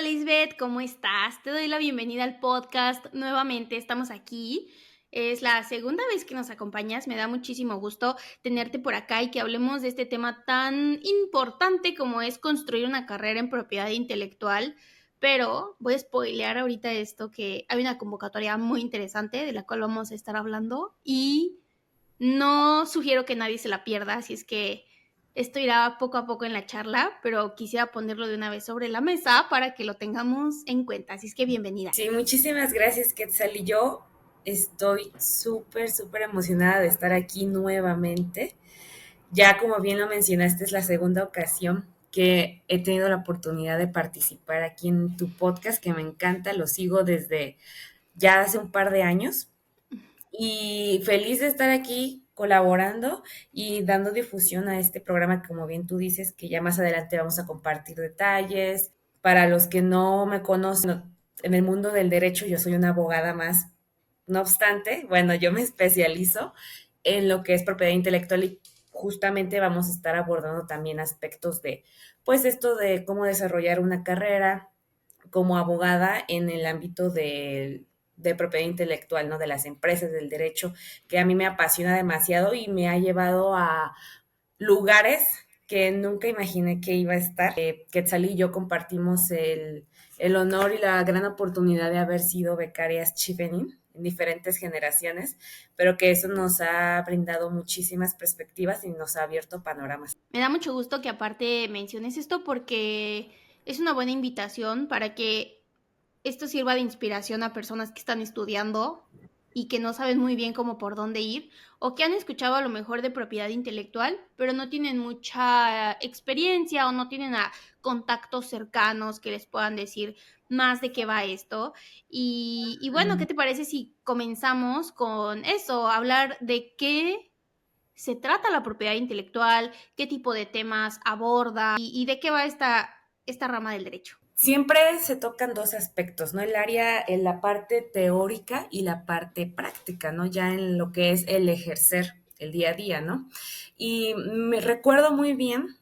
Hola Lisbeth, ¿cómo estás? Te doy la bienvenida al podcast. Nuevamente estamos aquí. Es la segunda vez que nos acompañas. Me da muchísimo gusto tenerte por acá y que hablemos de este tema tan importante como es construir una carrera en propiedad intelectual. Pero voy a spoilear ahorita esto, que hay una convocatoria muy interesante de la cual vamos a estar hablando y no sugiero que nadie se la pierda, así es que esto irá poco a poco en la charla, pero quisiera ponerlo de una vez sobre la mesa para que lo tengamos en cuenta. Así es que bienvenida. Sí, muchísimas gracias, Quetzal. Y yo estoy súper emocionada de estar aquí nuevamente. Ya como bien lo mencionaste, es la segunda ocasión que he tenido la oportunidad de participar aquí en tu podcast, que me encanta, lo sigo desde ya hace un par de años. Y feliz de estar aquí colaborando y dando difusión a este programa, como bien tú dices, que ya más adelante vamos a compartir detalles. Para los que no me conocen, en el mundo del derecho yo soy una abogada más. No obstante, bueno, yo me especializo en lo que es propiedad intelectual y justamente vamos a estar abordando también aspectos de, pues esto de cómo desarrollar una carrera como abogada en el ámbito de propiedad intelectual, ¿no? De las empresas, del derecho, que a mí me apasiona demasiado y me ha llevado a lugares que nunca imaginé que iba a estar. Quetzal y yo compartimos el honor y la gran oportunidad de haber sido becarias Chevening en diferentes generaciones, pero que eso nos ha brindado muchísimas perspectivas y nos ha abierto panoramas. Me da mucho gusto que aparte menciones esto porque es una buena invitación para que esto sirva de inspiración a personas que están estudiando y que no saben muy bien cómo por dónde ir, o que han escuchado a lo mejor de propiedad intelectual, pero no tienen mucha experiencia o no tienen a contactos cercanos que les puedan decir más de qué va esto. Y bueno, ¿qué te parece si comenzamos con eso? Hablar de qué se trata la propiedad intelectual, qué tipo de temas aborda y de qué va esta rama del derecho. Siempre se tocan dos aspectos, ¿no? El área, en la parte teórica y la parte práctica, ¿no? Ya en lo que es el ejercer el día a día, ¿no? Y me recuerdo muy bien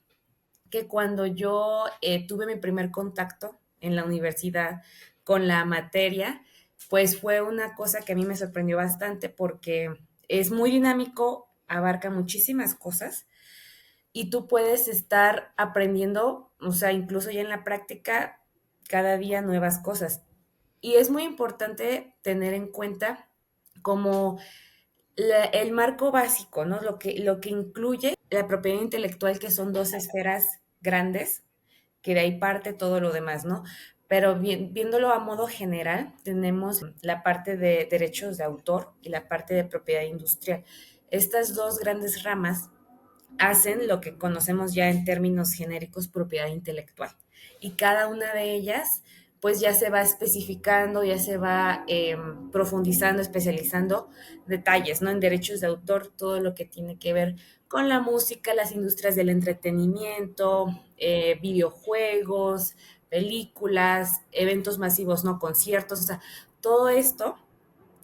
que cuando yo tuve mi primer contacto en la universidad con la materia, pues fue una cosa que a mí me sorprendió bastante porque es muy dinámico, abarca muchísimas cosas y tú puedes estar aprendiendo, o sea, incluso ya en la práctica, cada día nuevas cosas. Y es muy importante tener en cuenta como el marco básico, ¿no? Lo que incluye la propiedad intelectual, que son dos esferas grandes, que de ahí parte todo lo demás, ¿no? Pero viéndolo a modo general, tenemos la parte de derechos de autor y la parte de propiedad industrial. Estas dos grandes ramas hacen lo que conocemos ya en términos genéricos propiedad intelectual. Y cada una de ellas, pues ya se va especificando, ya se va profundizando, especializando detalles, ¿no? En derechos de autor, todo lo que tiene que ver con la música, las industrias del entretenimiento, videojuegos, películas, eventos masivos, ¿no? Conciertos, o sea, todo esto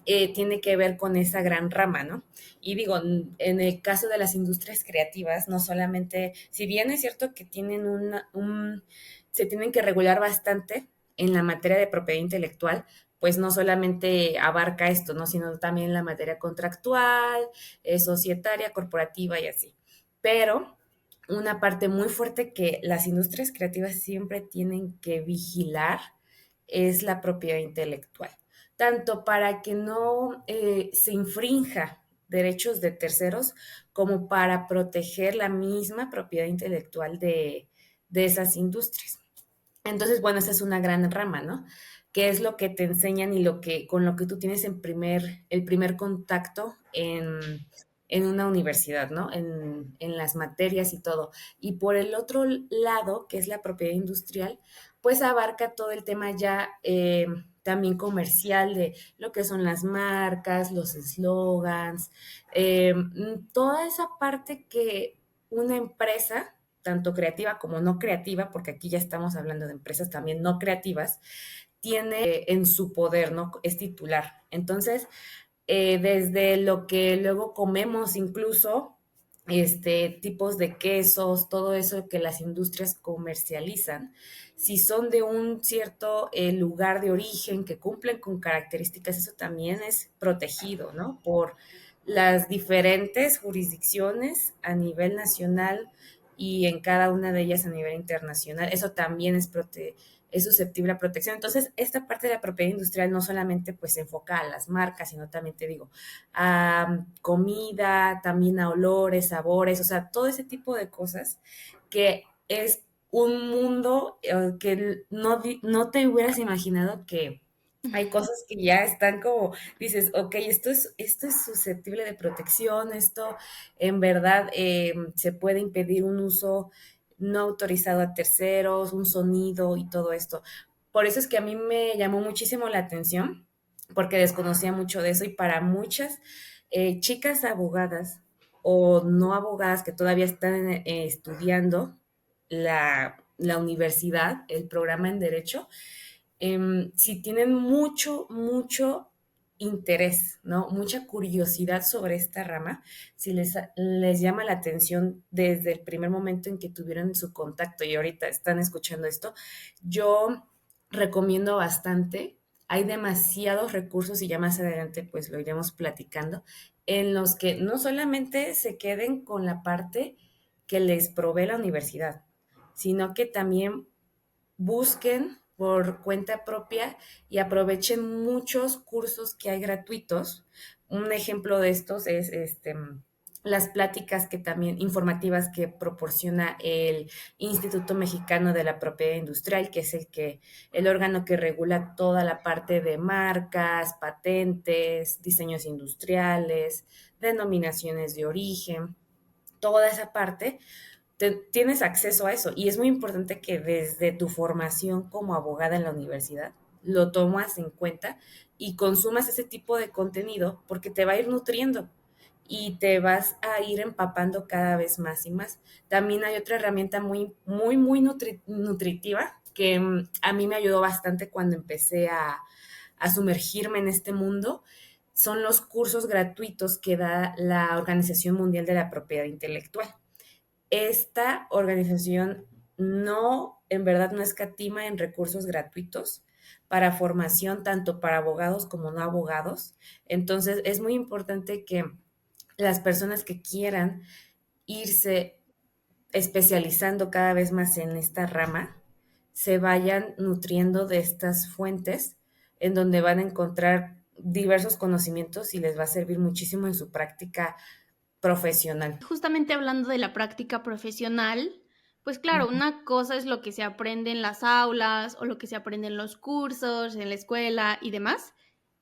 tiene que ver con esa gran rama, ¿no? Y digo, en el caso de las industrias creativas, no solamente, si bien es cierto que tienen se tienen que regular bastante en la materia de propiedad intelectual, pues no solamente abarca esto, ¿no? Sino también la materia contractual, societaria, corporativa y así. Pero una parte muy fuerte que las industrias creativas siempre tienen que vigilar es la propiedad intelectual, tanto para que no se infrinja derechos de terceros como para proteger la misma propiedad intelectual de esas industrias. Entonces, bueno, esa es una gran rama, ¿no? Que es lo que te enseñan y con lo que tú tienes el primer contacto en una universidad, ¿no? En las materias y todo. Y por el otro lado, que es la propiedad industrial, pues abarca todo el tema ya también comercial de lo que son las marcas, los eslogans, toda esa parte que una empresa tanto creativa como no creativa, porque aquí ya estamos hablando de empresas también no creativas, tiene en su poder, ¿no? Es titular. Entonces, desde lo que luego comemos incluso, tipos de quesos, todo eso que las industrias comercializan, si son de un cierto lugar de origen que cumplen con características, eso también es protegido, ¿no? Por las diferentes jurisdicciones a nivel nacional y en cada una de ellas a nivel internacional. Eso también es susceptible a protección. Entonces, esta parte de la propiedad industrial no solamente pues se enfoca a las marcas, sino también te digo, a comida, también a olores, sabores, o sea, todo ese tipo de cosas que es un mundo que no te hubieras imaginado que hay cosas que ya están como, dices, ok, esto es susceptible de protección, esto en verdad se puede impedir un uso no autorizado a terceros, un sonido y todo esto. Por eso es que a mí me llamó muchísimo la atención, porque desconocía mucho de eso y para muchas chicas abogadas o no abogadas que todavía están estudiando la universidad, el programa en derecho, si tienen mucho interés, ¿no? Mucha curiosidad sobre esta rama, si les llama la atención desde el primer momento en que tuvieron su contacto y ahorita están escuchando esto, yo recomiendo bastante. Hay demasiados recursos y ya más adelante pues lo iremos platicando, en los que no solamente se queden con la parte que les provee la universidad, sino que también busquen por cuenta propia y aprovechen muchos cursos que hay gratuitos. Un ejemplo de estos es las pláticas que también informativas que proporciona el Instituto Mexicano de la Propiedad Industrial, que es el órgano que regula toda la parte de marcas, patentes, diseños industriales, denominaciones de origen, toda esa parte tienes acceso a eso y es muy importante que desde tu formación como abogada en la universidad lo tomas en cuenta y consumas ese tipo de contenido porque te va a ir nutriendo y te vas a ir empapando cada vez más y más. También hay otra herramienta muy nutritiva que a mí me ayudó bastante cuando empecé a sumergirme en este mundo. Son los cursos gratuitos que da la Organización Mundial de la Propiedad Intelectual. Esta organización en verdad no escatima en recursos gratuitos para formación, tanto para abogados como no abogados. Entonces, es muy importante que las personas que quieran irse especializando cada vez más en esta rama, se vayan nutriendo de estas fuentes en donde van a encontrar diversos conocimientos y les va a servir muchísimo en su práctica profesional. Justamente hablando de la práctica profesional, pues claro, una cosa es lo que se aprende en las aulas o lo que se aprende en los cursos, en la escuela y demás.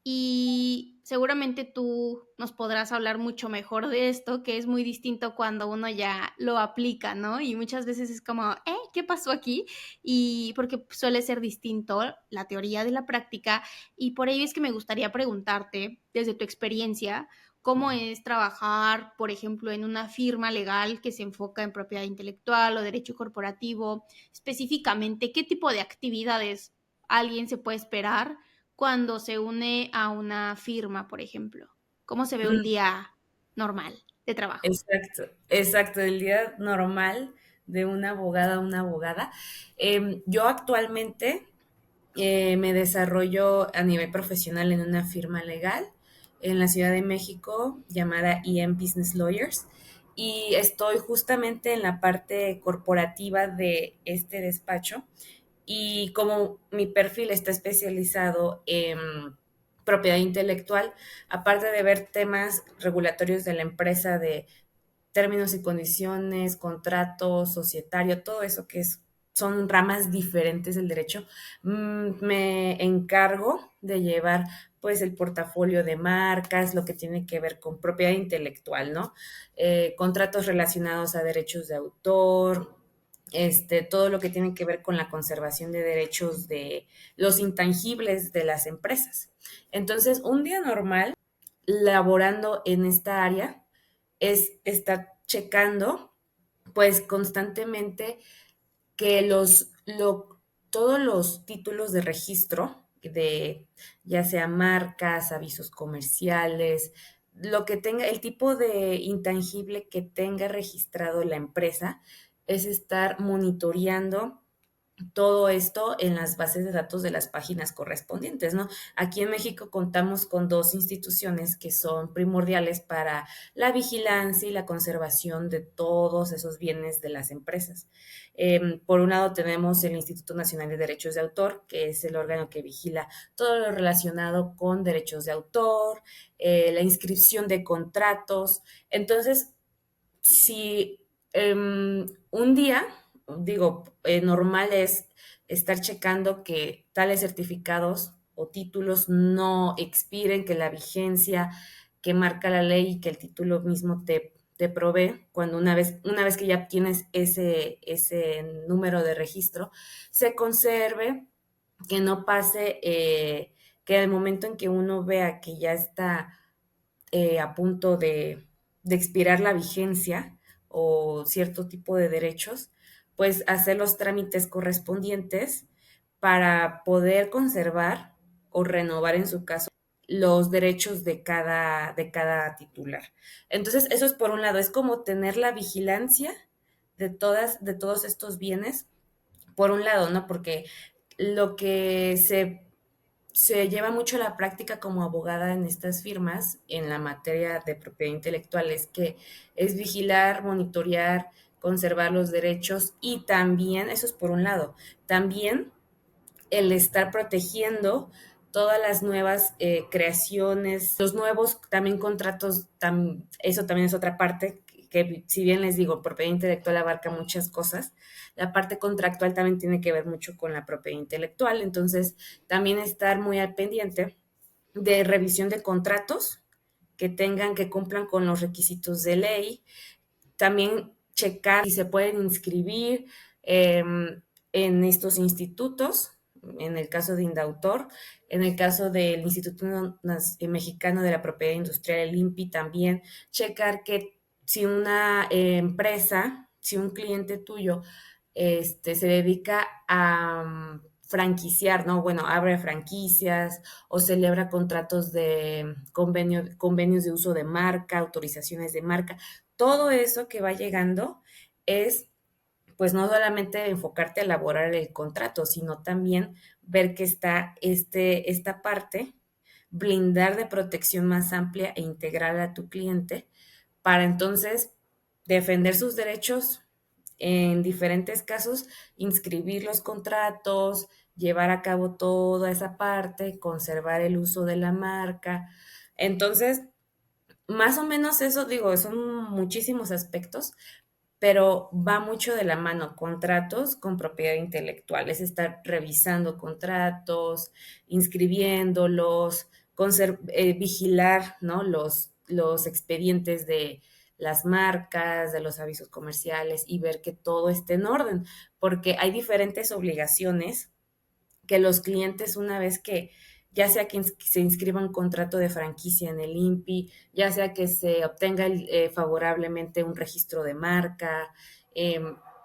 Y seguramente tú nos podrás hablar mucho mejor de esto, que es muy distinto cuando uno ya lo aplica, ¿no? Y muchas veces es como, ¿qué pasó aquí? Y porque suele ser distinto la teoría de la práctica. Y por ello es que me gustaría preguntarte, desde tu experiencia, cómo es trabajar, por ejemplo, en una firma legal que se enfoca en propiedad intelectual o derecho corporativo, específicamente, qué tipo de actividades alguien se puede esperar cuando se une a una firma, por ejemplo. ¿Cómo se ve un día normal de trabajo? Exacto, el día normal de una abogada a una abogada. Yo actualmente me desarrollo a nivel profesional en una firma legal en la Ciudad de México llamada EM Business Lawyers y estoy justamente en la parte corporativa de este despacho y como mi perfil está especializado en propiedad intelectual, aparte de ver temas regulatorios de la empresa de términos y condiciones, contrato, societario, todo eso son ramas diferentes del derecho, me encargo de llevar pues el portafolio de marcas, lo que tiene que ver con propiedad intelectual, ¿no? Contratos relacionados a derechos de autor, todo lo que tiene que ver con la conservación de derechos de los intangibles de las empresas. Entonces, un día normal, laborando en esta área, es estar checando, pues constantemente que todos los títulos de registro de ya sea marcas, avisos comerciales, lo que tenga, el tipo de intangible que tenga registrado la empresa es estar monitoreando todo esto en las bases de datos de las páginas correspondientes, ¿no? Aquí en México contamos con dos instituciones que son primordiales para la vigilancia y la conservación de todos esos bienes de las empresas. Por un lado tenemos el Instituto Nacional de Derechos de Autor, que es el órgano que vigila todo lo relacionado con derechos de autor, la inscripción de contratos. Entonces, si un día, digo, normal es estar checando que tales certificados o títulos no expiren, que la vigencia que marca la ley y que el título mismo te provee, cuando una vez que ya tienes ese número de registro, se conserve, que no pase, que al momento en que uno vea que ya está a punto de expirar la vigencia o cierto tipo de derechos, pues hacer los trámites correspondientes para poder conservar o renovar en su caso los derechos de cada titular. Entonces, eso es por un lado, es como tener la vigilancia de todos estos bienes, por un lado, ¿no? Porque lo que se lleva mucho la práctica como abogada en estas firmas, en la materia de propiedad intelectual, es que es vigilar, monitorear, conservar los derechos y también, eso es por un lado, también el estar protegiendo todas las nuevas creaciones, los nuevos también contratos, eso también es otra parte que si bien les digo, propiedad intelectual abarca muchas cosas, la parte contractual también tiene que ver mucho con la propiedad intelectual, entonces también estar muy al pendiente de revisión de contratos que tengan, que cumplan con los requisitos de ley, también checar si se pueden inscribir eh, en estos institutos, en el caso de Indautor, en el caso del Instituto Mexicano de la Propiedad Industrial, el INPI, también checar que si una empresa, si un cliente tuyo se dedica a franquiciar, ¿no? Bueno, abre franquicias o celebra contratos de convenios de uso de marca, autorizaciones de marca, todo eso que va llegando es, pues no solamente enfocarte a elaborar el contrato, sino también ver que está esta parte, blindar de protección más amplia e integral a tu cliente para entonces defender sus derechos en diferentes casos, inscribir los contratos, llevar a cabo toda esa parte, conservar el uso de la marca. Entonces, más o menos eso, digo, son muchísimos aspectos, pero va mucho de la mano, contratos con propiedad intelectual, es estar revisando contratos, inscribiéndolos, vigilar, ¿no? Los expedientes de las marcas, de los avisos comerciales y ver que todo esté en orden, porque hay diferentes obligaciones que los clientes una vez que ya sea que se inscriba un contrato de franquicia en el INPI, ya sea que se obtenga favorablemente un registro de marca, eh,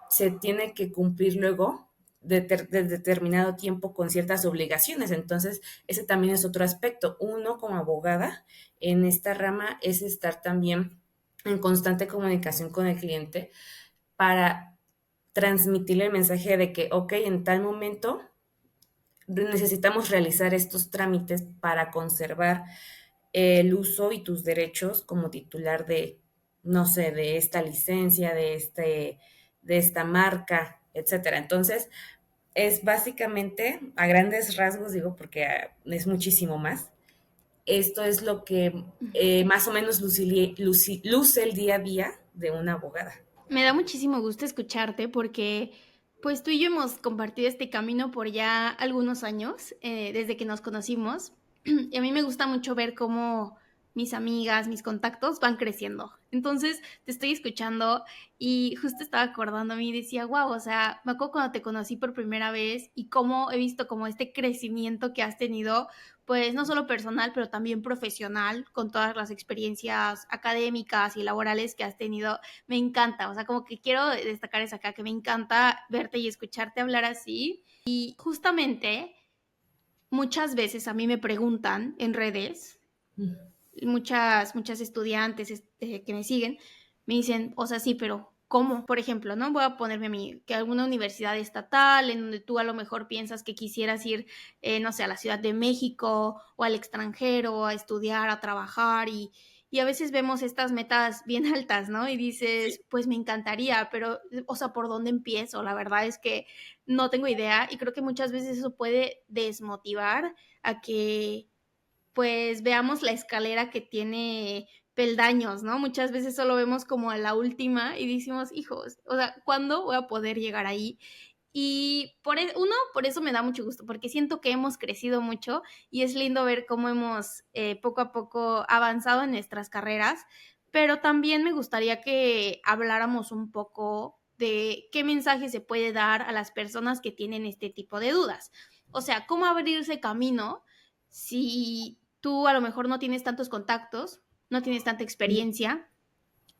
se tiene que cumplir luego de determinado tiempo con ciertas obligaciones. Entonces, ese también es otro aspecto. Uno como abogada en esta rama es estar también en constante comunicación con el cliente para transmitirle el mensaje de que, ok, en tal momento necesitamos realizar estos trámites para conservar el uso y tus derechos como titular de, no sé, de esta licencia, de esta marca, etcétera. Entonces, es básicamente, a grandes rasgos, digo, porque es muchísimo más. Esto es lo que más o menos luce el día a día de una abogada. Me da muchísimo gusto escucharte porque pues tú y yo hemos compartido este camino por ya algunos años, desde que nos conocimos. Y a mí me gusta mucho ver cómo mis amigas, mis contactos van creciendo. Entonces te estoy escuchando y justo estaba acordándome y decía, wow, o sea, me acuerdo cuando te conocí por primera vez y cómo he visto como este crecimiento que has tenido, pues no solo personal, pero también profesional, con todas las experiencias académicas y laborales que has tenido. Me encanta, o sea, como que quiero destacar es acá, que me encanta verte y escucharte hablar así. Y justamente muchas veces a mí me preguntan en redes muchas estudiantes que me siguen, me dicen, o sea, sí, pero ¿cómo? Por ejemplo, ¿no? Voy a ponerme a mí, que alguna universidad estatal en donde tú a lo mejor piensas que quisieras ir, no sé, a la Ciudad de México o al extranjero a estudiar, a trabajar y a veces vemos estas metas bien altas, ¿no? Y dices, pues me encantaría, pero, o sea, ¿por dónde empiezo? La verdad es que no tengo idea y creo que muchas veces eso puede desmotivar a que pues veamos la escalera que tiene peldaños, ¿no? Muchas veces solo vemos como a la última y decimos, hijos, o sea, ¿cuándo voy a poder llegar ahí? Y por eso me da mucho gusto, porque siento que hemos crecido mucho y es lindo ver cómo hemos poco a poco avanzado en nuestras carreras, pero también me gustaría que habláramos un poco de qué mensaje se puede dar a las personas que tienen este tipo de dudas. O sea, cómo abrirse camino si tú a lo mejor no tienes tantos contactos, no tienes tanta experiencia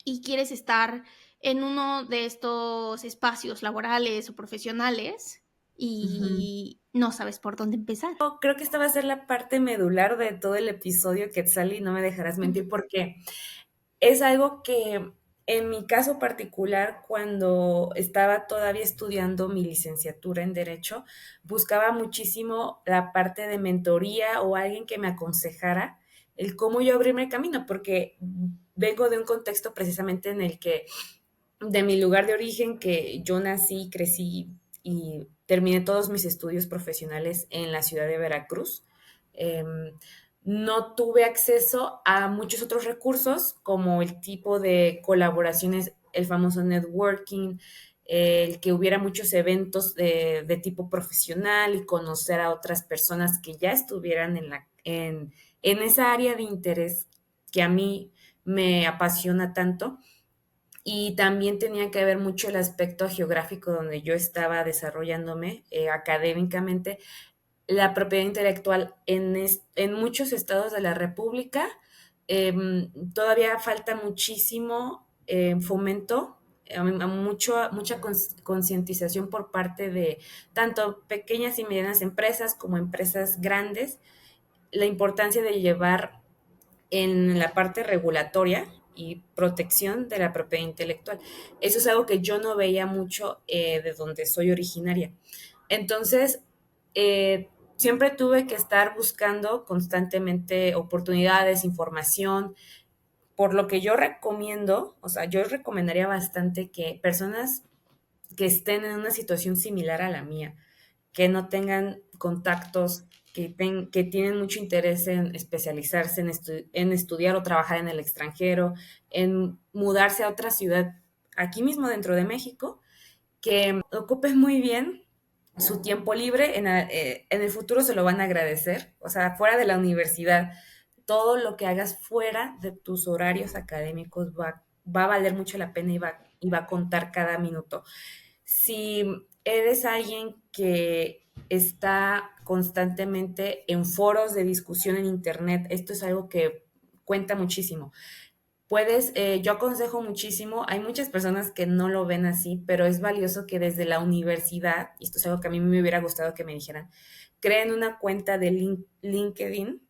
y quieres estar en uno de estos espacios laborales o profesionales Ujú. y no sabes por dónde empezar. Creo que esta va a ser la parte medular de todo el episodio, Quetzali, no me dejarás mentir, porque es algo que en mi caso particular, cuando estaba todavía estudiando mi licenciatura en Derecho, buscaba muchísimo la parte de mentoría o alguien que me aconsejara el cómo yo abrirme el camino, porque vengo de un contexto precisamente en el que de mi lugar de origen, que yo nací, crecí y terminé todos mis estudios profesionales en la ciudad de Veracruz. No tuve acceso a muchos otros recursos, como el tipo de colaboraciones, el famoso networking, el que hubiera muchos eventos de tipo profesional y conocer a otras personas que ya estuvieran en esa área de interés que a mí me apasiona tanto. Y también tenía que ver mucho el aspecto geográfico donde yo estaba desarrollándome académicamente. La propiedad intelectual en muchos estados de la República todavía falta muchísimo fomento, mucha concientización por parte de tanto pequeñas y medianas empresas como empresas grandes, la importancia de llevar en la parte regulatoria y protección de la propiedad intelectual. Eso es algo que yo no veía mucho de donde soy originaria. Entonces, siempre tuve que estar buscando constantemente oportunidades, información, por lo que yo recomiendo, o sea, yo recomendaría bastante que personas que estén en una situación similar a la mía, que no tengan contactos, que tienen mucho interés en especializarse, en estudiar o trabajar en el extranjero, en mudarse a otra ciudad aquí mismo dentro de México, que ocupen muy bien su tiempo libre, en el futuro se lo van a agradecer, o sea, fuera de la universidad, todo lo que hagas fuera de tus horarios académicos va a valer mucho la pena y va a contar cada minuto. Si eres alguien que está constantemente en foros de discusión en internet, esto es algo que cuenta muchísimo. Yo aconsejo muchísimo, hay muchas personas que no lo ven así, pero es valioso que desde la universidad, y esto es algo que a mí me hubiera gustado que me dijeran, creen una cuenta de LinkedIn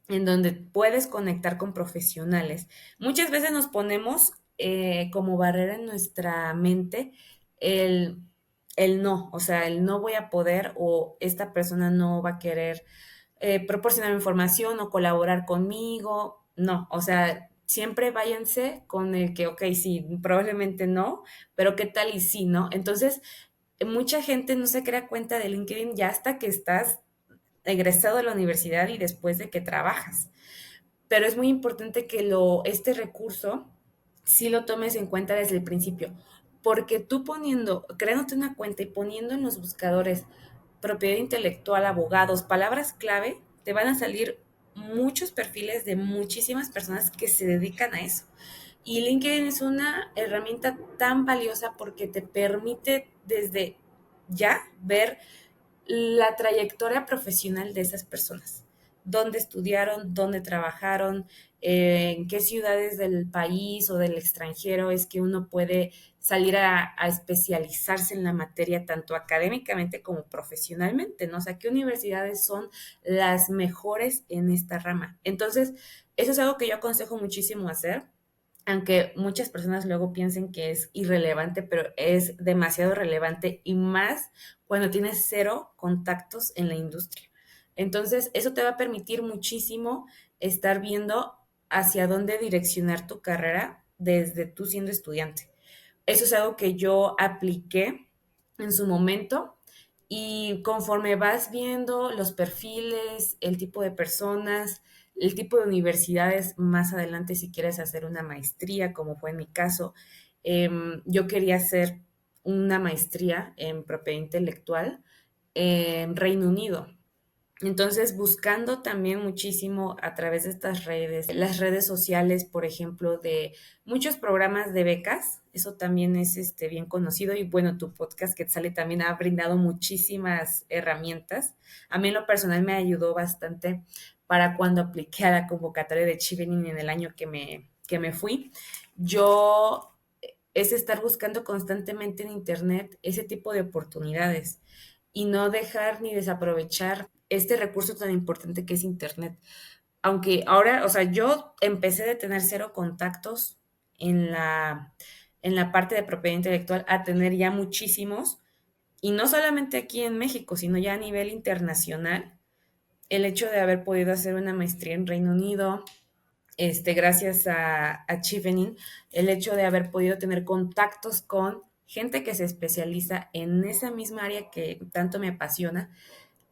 en donde puedes conectar con profesionales. Muchas veces nos ponemos como barrera en nuestra mente el, el no, o sea, el no voy a poder o esta persona no va a querer proporcionar información o colaborar conmigo. No, o sea, siempre váyanse con el que, ok, sí, probablemente no, pero qué tal y sí, ¿no? Entonces, mucha gente no se crea cuenta de LinkedIn ya hasta que estás egresado de la universidad y después de que trabajas. Pero es muy importante que este recurso sí lo tomes en cuenta desde el principio, porque tú creándote una cuenta y poniendo en los buscadores propiedad intelectual, abogados, palabras clave, te van a salir muchos perfiles de muchísimas personas que se dedican a eso. Y LinkedIn es una herramienta tan valiosa porque te permite desde ya ver la trayectoria profesional de esas personas. dónde estudiaron, dónde trabajaron, en qué ciudades del país o del extranjero es que uno puede salir a especializarse en la materia tanto académicamente como profesionalmente, ¿no? O sea, qué universidades son las mejores en esta rama. Entonces, eso es algo que yo aconsejo muchísimo hacer, aunque muchas personas luego piensen que es irrelevante, pero es demasiado relevante y más cuando tienes cero contactos en la industria. Entonces, eso te va a permitir muchísimo estar viendo hacia dónde direccionar tu carrera desde tú siendo estudiante. Eso es algo que yo apliqué en su momento y conforme vas viendo los perfiles, el tipo de personas, el tipo de universidades más adelante si quieres hacer una maestría, como fue en mi caso, yo quería hacer una maestría en propiedad intelectual en Reino Unido. Entonces, buscando también muchísimo a través de estas redes, las redes sociales, por ejemplo, de muchos programas de becas, eso también es bien conocido y bueno, tu podcast que sale también ha brindado muchísimas herramientas. A mí en lo personal me ayudó bastante para cuando apliqué a la convocatoria de Chevening en el año que me fui. Yo es estar buscando constantemente en internet ese tipo de oportunidades y no dejar ni desaprovechar este recurso tan importante que es internet. Aunque ahora, o sea, yo empecé de tener cero contactos en la parte de propiedad intelectual a tener ya muchísimos, y no solamente aquí en México, sino ya a nivel internacional. El hecho de haber podido hacer una maestría en Reino Unido, gracias a Chevening, el hecho de haber podido tener contactos con gente que se especializa en esa misma área que tanto me apasiona,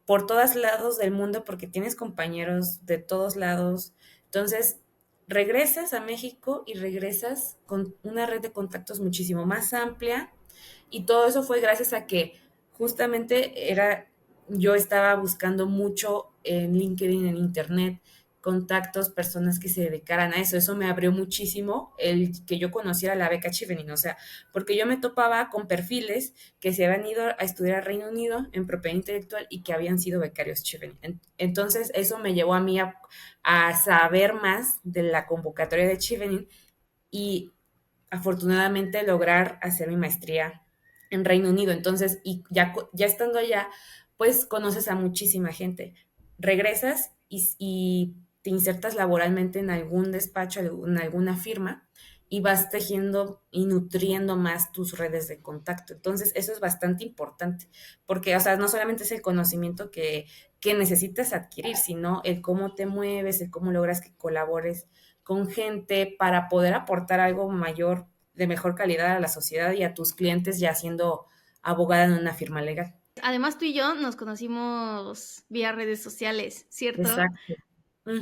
por todos lados del mundo, porque tienes compañeros de todos lados. Entonces, regresas a México y regresas con una red de contactos muchísimo más amplia, y todo eso fue gracias a que justamente yo estaba buscando mucho en LinkedIn, en Internet, contactos, personas que se dedicaran a eso. Eso me abrió muchísimo el que yo conociera la beca Chevening, o sea, porque yo me topaba con perfiles que se habían ido a estudiar al Reino Unido en propiedad intelectual y que habían sido becarios Chevening. Entonces, eso me llevó a mí a saber más de la convocatoria de Chevening y afortunadamente lograr hacer mi maestría en Reino Unido. Entonces, y ya estando allá, pues conoces a muchísima gente. Regresas y te insertas laboralmente en algún despacho, en alguna firma, y vas tejiendo y nutriendo más tus redes de contacto. Entonces, eso es bastante importante, porque, o sea, no solamente es el conocimiento que necesitas adquirir, sino el cómo te mueves, el cómo logras que colabores con gente para poder aportar algo mayor, de mejor calidad a la sociedad y a tus clientes, ya siendo abogada en una firma legal. Además, tú y yo nos conocimos vía redes sociales, ¿cierto? Exacto.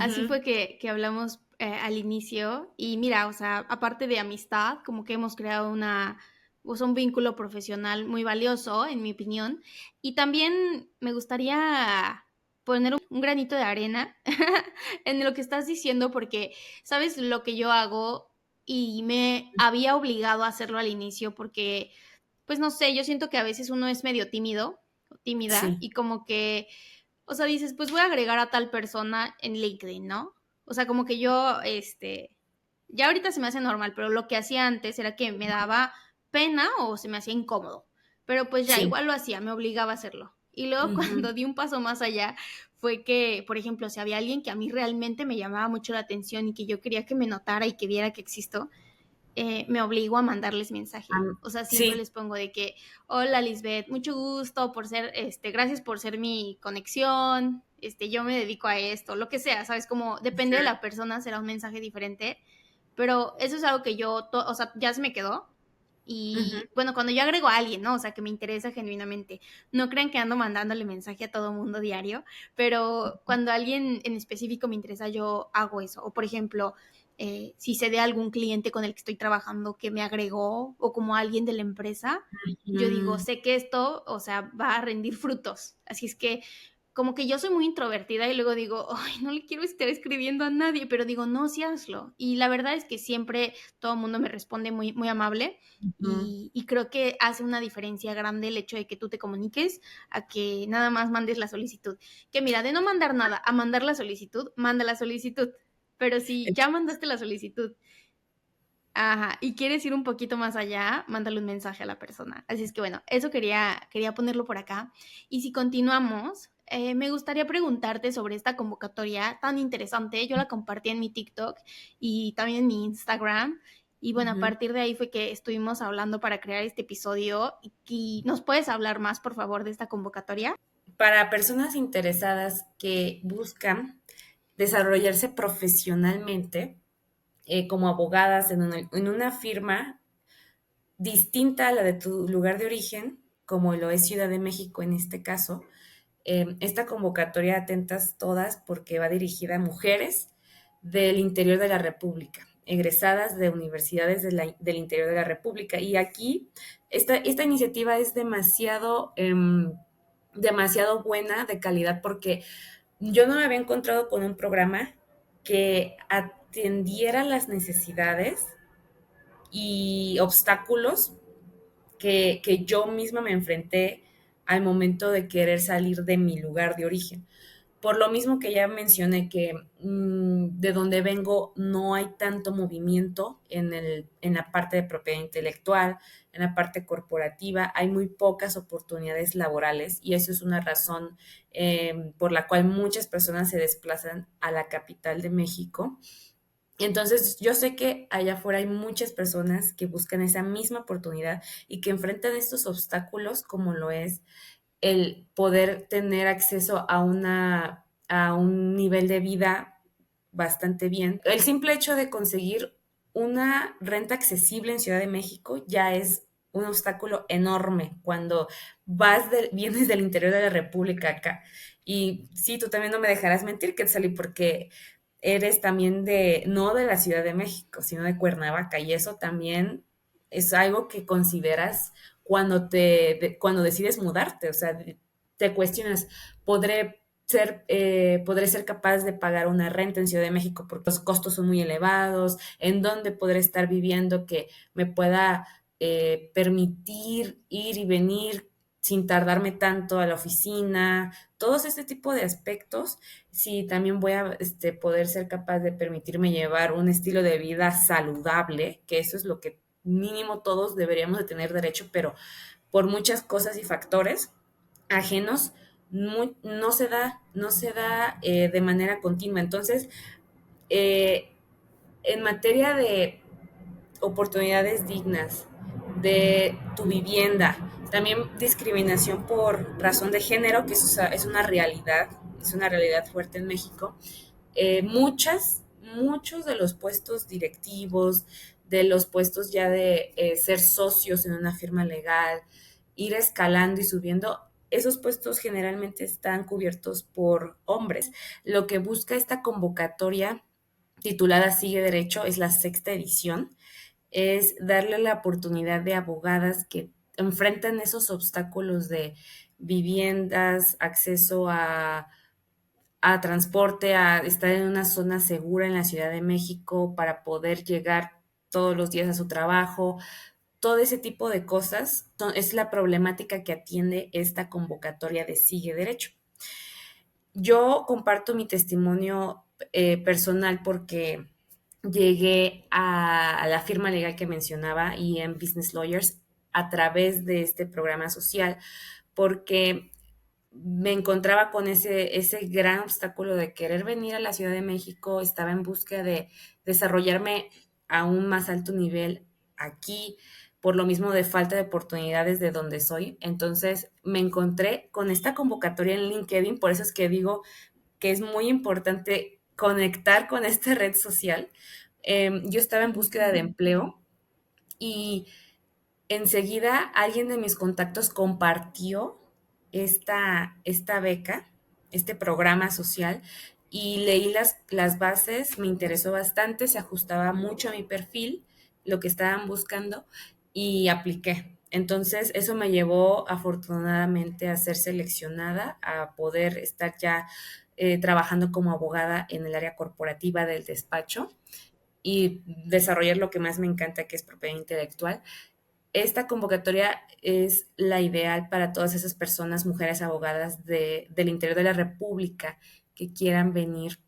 Así Ujú. fue que hablamos al inicio y mira, o sea, aparte de amistad, como que hemos creado pues un vínculo profesional muy valioso, en mi opinión. Y también me gustaría poner un granito de arena en lo que estás diciendo, porque sabes lo que yo hago y me había obligado a hacerlo al inicio porque, pues no sé, yo siento que a veces uno es medio tímido o tímida Sí, y como que o sea, dices, pues voy a agregar a tal persona en LinkedIn, ¿no? O sea, como que yo, ya ahorita se me hace normal, pero lo que hacía antes era que me daba pena o se me hacía incómodo. Pero pues ya, sí. igual lo hacía, me obligaba a hacerlo. Y luego Ujú. cuando di un paso más allá, fue que, por ejemplo, si había alguien que a mí realmente me llamaba mucho la atención y que yo quería que me notara y que viera que existo, me obligo a mandarles mensaje. O sea, siempre Sí, les pongo de que, hola Lisbeth, mucho gusto por ser, gracias por ser mi conexión, yo me dedico a esto, lo que sea, ¿sabes? Como depende de la persona, será un mensaje diferente, pero eso es algo que o sea, ya se me quedó. ujú, Y bueno, cuando yo agrego a alguien, ¿no? O sea, que me interesa genuinamente, no crean que ando mandándole mensaje a todo mundo diario, pero cuando alguien en específico me interesa, yo hago eso. O por ejemplo, si sé de algún cliente con el que estoy trabajando que me agregó o como alguien de la empresa, yo digo, ujú. sé que esto, o sea, va a rendir frutos. Así es que como que yo soy muy introvertida y luego digo, ay, no le quiero estar escribiendo a nadie, pero digo, no, sí hazlo. Y la verdad es que siempre todo el mundo me responde muy, muy amable Ujú. y creo que hace una diferencia grande el hecho de que tú te comuniques a que nada más mandes la solicitud. Que mira, de no mandar nada a mandar la solicitud, manda la solicitud. Pero si ya mandaste la solicitud, ajá, y quieres ir un poquito más allá, mándale un mensaje a la persona. Así es que bueno, eso quería ponerlo por acá. Y si continuamos, me gustaría preguntarte sobre esta convocatoria tan interesante. Yo la compartí en mi TikTok y también en mi Instagram. Y bueno, a Ujú. partir de ahí fue que estuvimos hablando para crear este episodio. ¿Y nos puedes hablar más, por favor, de esta convocatoria? Para personas interesadas que buscan desarrollarse profesionalmente, como abogadas en una firma distinta a la de tu lugar de origen, como lo es Ciudad de México en este caso, esta convocatoria, atentas todas, porque va dirigida a mujeres del interior de la República, egresadas de universidades del interior de la República. Y aquí esta iniciativa es demasiado buena, de calidad, porque yo no me había encontrado con un programa que atendiera las necesidades y obstáculos que yo misma me enfrenté al momento de querer salir de mi lugar de origen. Por lo mismo que ya mencioné que de donde vengo no hay tanto movimiento en la parte de propiedad intelectual, en la parte corporativa, hay muy pocas oportunidades laborales y eso es una razón por la cual muchas personas se desplazan a la capital de México. Entonces, yo sé que allá afuera hay muchas personas que buscan esa misma oportunidad y que enfrentan estos obstáculos como lo es el poder tener acceso a un nivel de vida bastante bien. El simple hecho de conseguir una renta accesible en Ciudad de México ya es un obstáculo enorme cuando vienes del interior de la República acá. Y sí, tú también no me dejarás mentir, Quetzalí, porque eres también no de la Ciudad de México, sino de Cuernavaca, y eso también es algo que consideras cuando decides mudarte, o sea, te cuestionas, podré ser capaz de pagar una renta en Ciudad de México porque los costos son muy elevados, en dónde podré estar viviendo que me pueda permitir ir y venir sin tardarme tanto a la oficina, todos este tipo de aspectos, sí, también voy a poder ser capaz de permitirme llevar un estilo de vida saludable, que eso es lo que mínimo todos deberíamos de tener derecho, pero por muchas cosas y factores ajenos no se da de manera continua. Entonces, eh, en materia de oportunidades dignas, de tu vivienda, también discriminación por razón de género, que es es una realidad fuerte en México. Muchos de los puestos directivos, de los puestos ya de ser socios en una firma legal, ir escalando y subiendo, esos puestos generalmente están cubiertos por hombres. Lo que busca esta convocatoria titulada Sigue Derecho es la sexta edición, es darle la oportunidad de abogadas que enfrentan esos obstáculos de viviendas, acceso a transporte, a estar en una zona segura en la Ciudad de México para poder llegar todos los días a su trabajo, todo ese tipo de cosas es la problemática que atiende esta convocatoria de Sigue Derecho. Yo comparto mi testimonio personal porque llegué a la firma legal que mencionaba, EM Business Lawyers, a través de este programa social, porque me encontraba con ese gran obstáculo de querer venir a la Ciudad de México, estaba en búsqueda de desarrollarme a un más alto nivel aquí, por lo mismo de falta de oportunidades de donde soy. Entonces me encontré con esta convocatoria en LinkedIn, por eso es que digo que es muy importante conectar con esta red social. Yo estaba en búsqueda de empleo y enseguida alguien de mis contactos compartió esta beca, este programa social, y leí las bases, me interesó bastante, se ajustaba mucho a mi perfil, lo que estaban buscando, y apliqué. Entonces, eso me llevó afortunadamente a ser seleccionada, a poder estar ya trabajando como abogada en el área corporativa del despacho y desarrollar lo que más me encanta, que es propiedad intelectual. Esta convocatoria es la ideal para todas esas personas, mujeres abogadas del interior de la República que quieran venir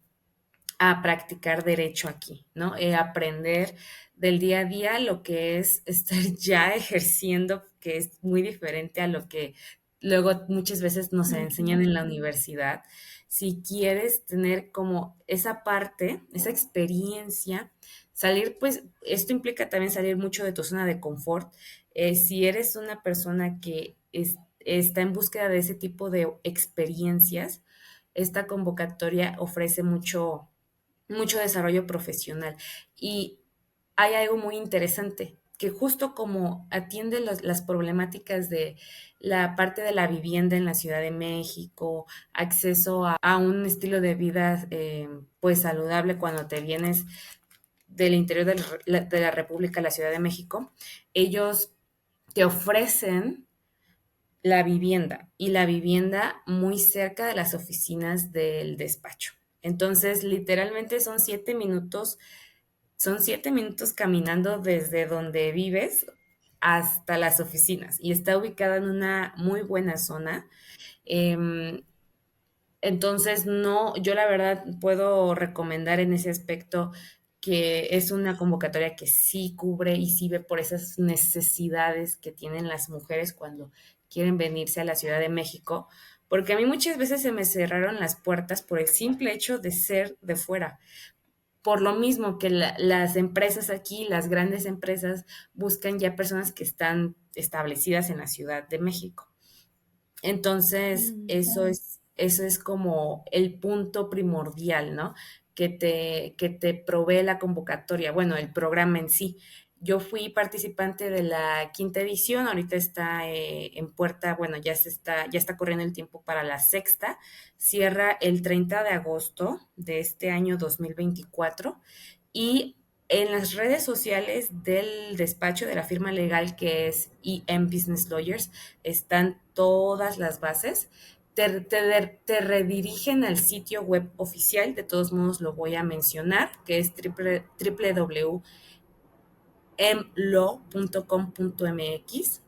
a practicar derecho aquí, ¿no? Aprender del día a día lo que es estar ya ejerciendo, que es muy diferente a lo que luego muchas veces nos enseñan en la universidad. Si quieres tener como esa parte, esa experiencia, salir, pues esto implica también salir mucho de tu zona de confort. Si eres una persona que está en búsqueda de ese tipo de experiencias, esta convocatoria ofrece mucho desarrollo profesional. Y hay algo muy interesante, que justo como atiende las problemáticas de la parte de la vivienda en la Ciudad de México, acceso a un estilo de vida pues saludable cuando te vienes del interior de la República a la Ciudad de México, ellos te ofrecen la vivienda y la vivienda muy cerca de las oficinas del despacho. Entonces, literalmente son 7 minutos caminando desde donde vives hasta las oficinas y está ubicada en una muy buena zona. Eh, entonces, no, yo la verdad puedo recomendar en ese aspecto que es una convocatoria que sí cubre y sí ve por esas necesidades que tienen las mujeres cuando quieren venirse a la Ciudad de México, porque a mí muchas veces se me cerraron las puertas por el simple hecho de ser de fuera. Por lo mismo que las empresas aquí, las grandes empresas, buscan ya personas que están establecidas en la Ciudad de México. Entonces, Mm. eso es como el punto primordial, ¿no? Que te provee la convocatoria, bueno, el programa en sí. Yo fui participante de la quinta edición, ahorita está en puerta, bueno, ya está corriendo el tiempo para la sexta, cierra el 30 de agosto de este año 2024 y en las redes sociales del despacho de la firma legal que es EM Business Lawyers están todas las bases. Te redirigen al sitio web oficial, de todos modos lo voy a mencionar, que es www.mlaw.com.mx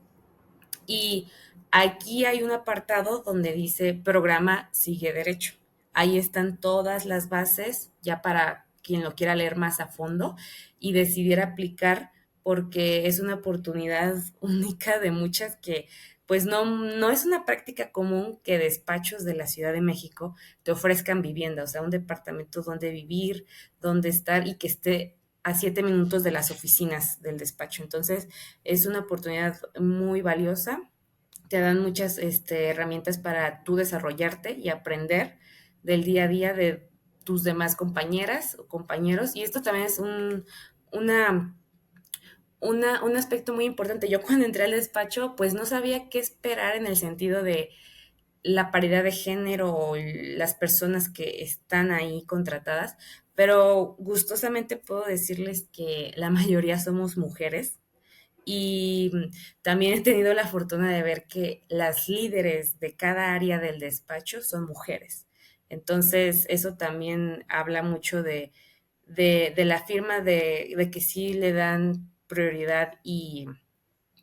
y aquí hay un apartado donde dice programa Sigue Derecho. Ahí están todas las bases ya para quien lo quiera leer más a fondo y decidiera aplicar porque es una oportunidad única de muchas que pues no es una práctica común que despachos de la Ciudad de México te ofrezcan vivienda, o sea, un departamento donde vivir, donde estar y que esté a 7 minutos de las oficinas del despacho. Entonces, es una oportunidad muy valiosa, te dan muchas herramientas para tú desarrollarte y aprender del día a día de tus demás compañeras o compañeros. Y esto también es una, un aspecto muy importante. Yo cuando entré al despacho, pues no sabía qué esperar en el sentido de la paridad de género o las personas que están ahí contratadas, pero gustosamente puedo decirles que la mayoría somos mujeres y también he tenido la fortuna de ver que las líderes de cada área del despacho son mujeres. Entonces, eso también habla mucho de la firma de que sí le dan prioridad y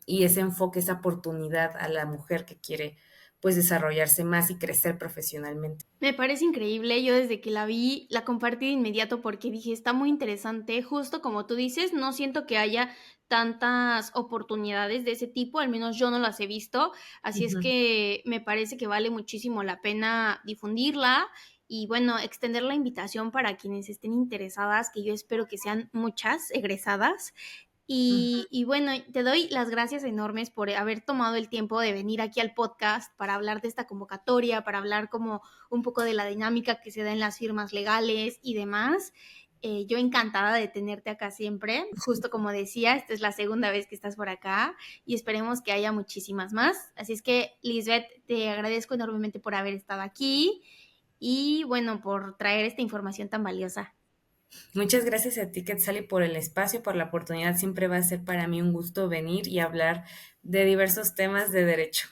ese enfoque, esa oportunidad a la mujer que quiere pues desarrollarse más y crecer profesionalmente. Me parece increíble, yo desde que la vi la compartí de inmediato porque dije, está muy interesante, justo como tú dices, no siento que haya tantas oportunidades de ese tipo, al menos yo no las he visto, así es Ujú. que me parece que vale muchísimo la pena difundirla y bueno, extender la invitación para quienes estén interesadas, que yo espero que sean muchas egresadas. Ujú. Y bueno, te doy las gracias enormes por haber tomado el tiempo de venir aquí al podcast para hablar de esta convocatoria, para hablar como un poco de la dinámica que se da en las firmas legales y demás. Yo encantada de tenerte acá siempre. Justo como decía, esta es la segunda vez que estás por acá y esperemos que haya muchísimas más. Así es que, Lisbeth, te agradezco enormemente por haber estado aquí y bueno, por traer esta información tan valiosa. Muchas gracias a ti, Quetzali, por el espacio, por la oportunidad. Siempre va a ser para mí un gusto venir y hablar de diversos temas de derecho.